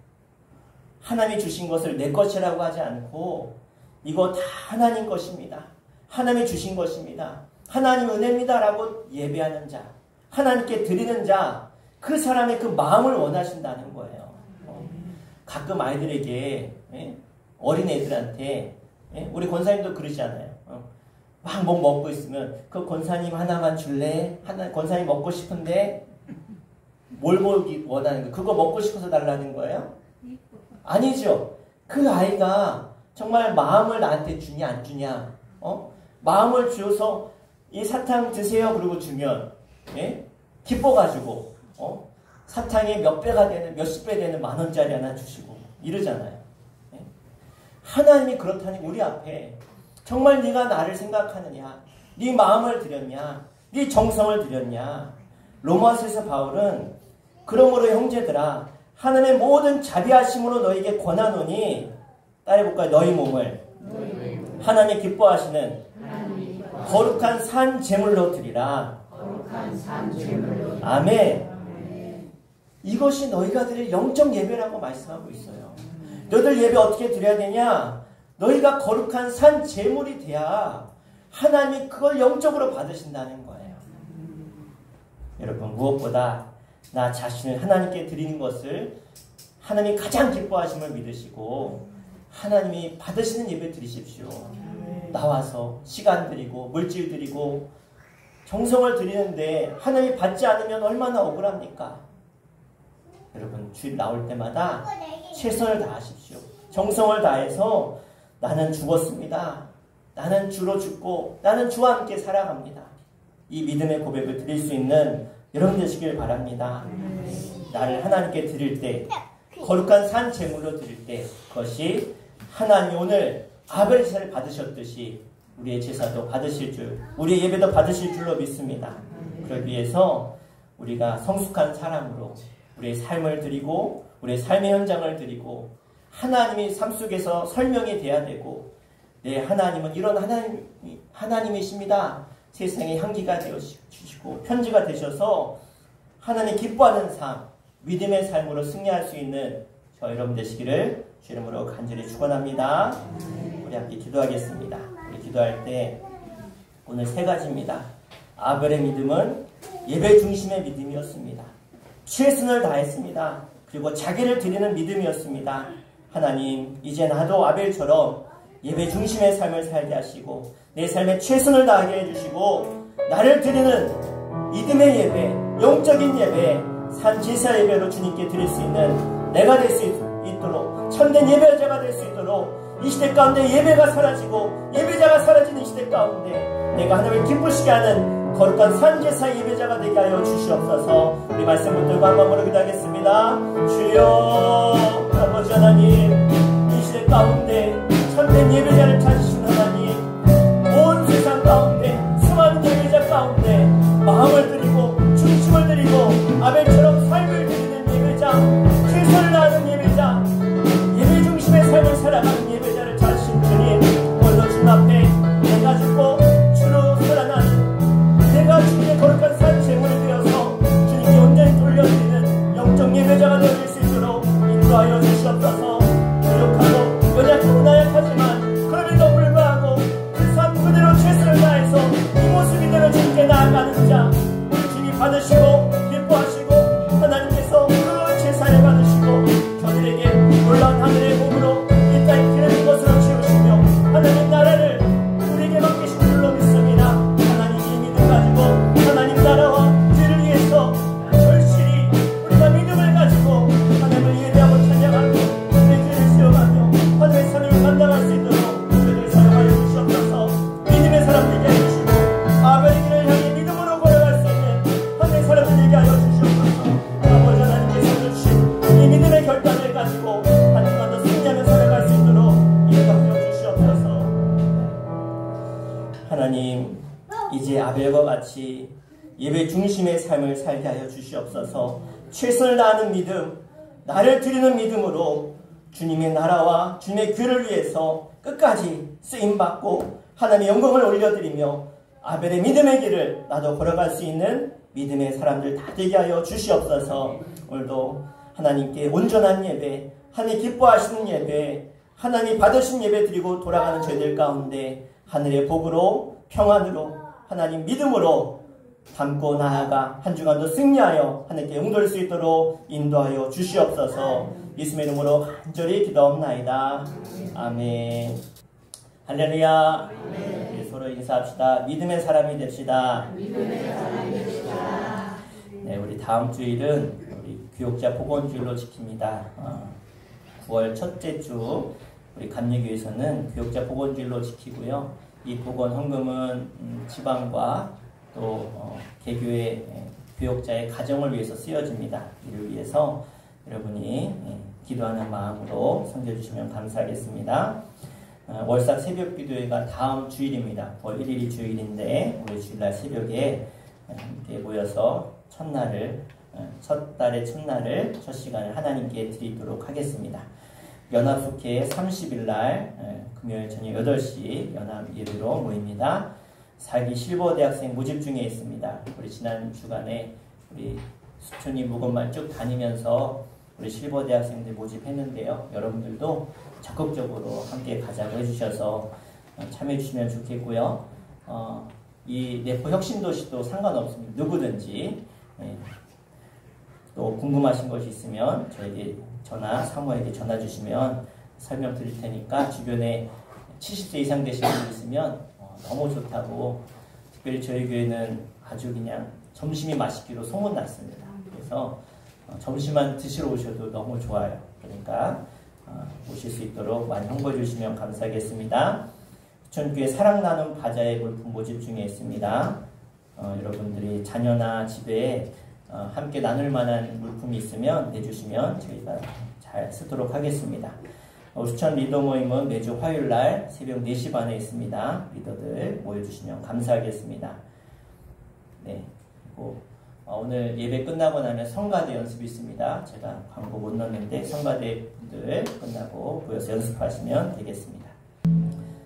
하나님이 주신 것을 내 것이라고 하지 않고 이거 다 하나님 것입니다. 하나님이 주신 것입니다. 하나님 은혜입니다 라고 예배하는 자, 하나님께 드리는 자, 그 사람의 그 마음을 원하신다는 거예요. 가끔 아이들에게, 어린애들한테, 우리 권사님도 그러시잖아요. 막 뭐 먹고 있으면 그 권사님 하나만 줄래? 권사님 먹고 싶은데 뭘 보기 원하는 거예요? 그거 먹고 싶어서 달라는 거예요? 아니죠. 그 아이가 정말 마음을 나한테 주냐 안 주냐, 마음을 주어서 이 사탕 드세요 그러고 주면 기뻐가지고 사탕이 몇 배가 되는, 몇십 배 되는 10,000원짜리 하나 주시고 이러잖아요. 하나님이 그렇다니 우리 앞에 정말 네가 나를 생각하느냐, 네 마음을 드렸냐, 네 정성을 드렸냐. 로마서에서 바울은 그러므로 형제들아 하나님의 모든 자비하심으로 너에게 권하노니, 따라해볼까요? 너희 몸을 하나님이 기뻐하시는 거룩한 산 제물로 드리라. 아멘. 이것이 너희가 드릴 영적 예배라고 말씀하고 있어요. 너희들 예배 어떻게 드려야 되냐? 너희가 거룩한 산 제물이 돼야 하나님이 그걸 영적으로 받으신다는 거예요. 여러분, 무엇보다 나 자신을 하나님께 드리는 것을 하나님이 가장 기뻐하심을 믿으시고 하나님이 받으시는 예배 드리십시오. 나와서 시간 드리고 물질 드리고 정성을 드리는데 하나님이 받지 않으면 얼마나 억울합니까? 여러분, 주일 나올 때마다 최선을 다하십시오. 정성을 다해서 나는 죽었습니다. 나는 주로 죽고 나는 주와 함께 살아갑니다. 이 믿음의 고백을 드릴 수 있는 여러분 되시길 바랍니다. 나를 하나님께 드릴 때, 거룩한 산 제물로 드릴 때, 그것이 하나님이 오늘 아벨 제사를 받으셨듯이 우리의 제사도 받으실 줄, 우리의 예배도 받으실 줄로 믿습니다. 그러기 위해서 우리가 성숙한 사람으로 우리의 삶을 드리고 우리의 삶의 현장을 드리고 하나님이 삶 속에서 설명이 돼야 되고, 네, 하나님은 이런 하나님이십니다. 세상의 향기가 되어주시고 편지가 되셔서 하나님 기뻐하는 삶, 믿음의 삶으로 승리할 수 있는 저 여러분 되시기를 주 이름으로 간절히 축원합니다. 우리 함께 기도하겠습니다. 우리 기도할 때 오늘 3가지입니다. 아벨의 믿음은 예배 중심의 믿음이었습니다. 최선을 다했습니다. 그리고 자기를 드리는 믿음이었습니다. 하나님, 이제 나도 아벨처럼 예배 중심의 삶을 살게 하시고 내 삶에 최선을 다하게 해주시고 나를 드리는 믿음의 예배, 영적인 예배, 산 제사 예배로 주님께 드릴 수 있는 내가 될 수 있도록, 참된 예배자가 될 수 있도록, 이 시대 가운데 예배가 사라지고 예배자가 사라지는 시대 가운데 내가 하나님을 기쁘시게 하는 거룩한 산 제사 예배자가 되게 하여 주시옵소서. 우리 말씀 붙들고 한 마음으로 기도하겠습니다. 주여, 아버지 하나님, 이 시대 가운데 참된 예배자를 찾으신 하나님, 온 세상 가운데 수많은 예배자 가운데 마음을 드리고 중심을 드리고 아벨처럼 삶을 드리는 예배자, 최선을 다하는 예배자, 예배 중심의 삶을 살아가는 예배자를 찾으신 주님, 오늘도 주님 앞에 내가 죽고 주로 살아나는, 내가 주님의 거룩한 산 제물이 되어서 주님께 온전히 돌려드리는 영적 예배자가 되어질 수 있도록 인도하여 주시옵소서. 부족하고 연약하고 나약하지만 그럼에도 불구하고 그 삶 그대로 최선을 다해서 이 모습 이대로 주님께 나아가는 자, 우리 주님 받으시고 기뻐하시고 하나님께서 그 제사를 받으시고 저들에게 놀라운 하늘의 복으로 이 땅에 기르는 것으로 채우시며 하나님 나라를 우리에게 맡기신 줄로 믿습니다. 하나님이 믿음 가지고 하나님 나라와 죄를 위해서 절실히 우리가 믿음을 가지고 하나님을 예배하고 찬양하고 내 죄를 수용하며 하나님의 사명을 감당할 수 있도록 저희를 사용하여 주시옵소서. 믿음의 사람들에게 해주시고 아벨의 길을 향해 믿음으로 걸어갈 수 있는 하나님의 사람들에게 하여 주시옵소서. 아버지 하나님께서 주신 이 믿음의 결단을 가지고 하나님과 더 승리하며 살아갈 수 있도록 인도하여 주시옵소서. 하나님, 이제 아벨과 같이 예배 중심의 삶을 살게 하여 주시옵소서. 최선을 다하는 믿음, 나를 드리는 믿음으로 주님의 나라와 주님의 교회를 위해서 끝까지 쓰임받고 하나님의 영광을 올려드리며 아벨의 믿음의 길을 나도 걸어갈 수 있는 믿음의 사람들 다 되게 하여 주시옵소서. 오늘도 하나님께 온전한 예배, 하나님 기뻐하시는 예배, 하나님 받으신 예배 드리고 돌아가는 저희들 가운데 하늘의 복으로 평안으로 하나님 믿음으로 담고 나아가 한 주간도 승리하여 하나님께 용돌 수 있도록 인도하여 주시옵소서. 예수의 이름으로 간절히 기도합나이다. 아멘. 할렐루야. 네, 서로 인사합시다. 믿음의 사람이 됩시다. 네, 우리 다음 주일은 우리 교역자 복원주일로 지킵니다. 9월 첫째 주 우리 감리교에서는 교역자 복원주일로 지키고요. 이 복원 헌금은 지방과 또 개교의 교역자의 가정을 위해서 쓰여집니다. 이를 위해서 여러분이 기도하는 마음으로 섬겨주시면 감사하겠습니다. 월삭 새벽 기도회가 다음 주일입니다. 9월 1일이 주일인데 우리 주일날 새벽에 함께 모여서 첫 달의 첫날을 첫 시간을 하나님께 드리도록 하겠습니다. 연합숙회 30일날 금요일 저녁 8시 연합 예배로 모입니다. 4기 실버대학생 모집 중에 있습니다. 우리 지난 주간에 우리 수천이 묵은말 쭉 다니면서 우리 실버대학생들 모집했는데요. 여러분들도 적극적으로 함께 가자고 해주셔서 참여해 주시면 좋겠고요. 이 내포 혁신도시도 상관없습니다. 누구든지 또 궁금하신 것이 있으면 저에게 사모에게 전화 주시면 설명드릴 테니까 주변에 70세 이상 되신 분 있으면 너무 좋다고, 특별히 저희 교회는 아주 그냥 점심이 맛있기로 소문났습니다. 그래서 점심만 드시러 오셔도 너무 좋아요. 그러니까 오실 수 있도록 많이 홍보해 주시면 감사하겠습니다. 부천교회 사랑 나눔 바자회 물품 모집 중에 있습니다. 여러분들이 자녀나 집에 함께 나눌 만한 물품이 있으면 내주시면 저희가 잘 쓰도록 하겠습니다. 수천 리더 모임은 매주 화요일날 새벽 4시 반에 있습니다. 리더들 모여주시면 감사하겠습니다. 네, 그리고 오늘 예배 끝나고 나면 성가대 연습이 있습니다. 제가 광고 못 넣었는데 성가대 분들 끝나고 모여서 연습하시면 되겠습니다.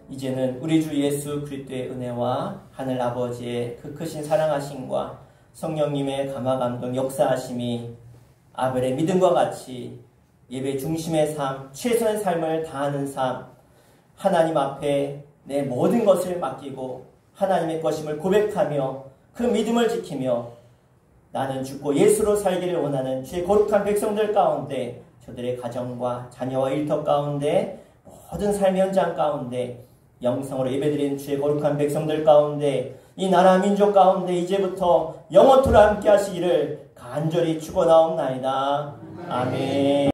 이제는 우리 주 예수 그리스도의 은혜와 하늘 아버지의 그 크신 사랑하심과 성령님의 감화감동 역사하심이 아벨의 믿음과 같이 예배 중심의 삶, 최선의 삶을 다하는 삶, 하나님 앞에 내 모든 것을 맡기고 하나님의 것임을 고백하며 그 믿음을 지키며 나는 죽고 예수로 살기를 원하는 주의 거룩한 백성들 가운데, 저들의 가정과 자녀와 일터 가운데, 모든 삶의 현장 가운데 영성으로 예배드리는 주의 거룩한 백성들 가운데, 이 나라 민족 가운데 이제부터 영원토록 함께 하시기를 간절히 축원하옵나이다. 아멘.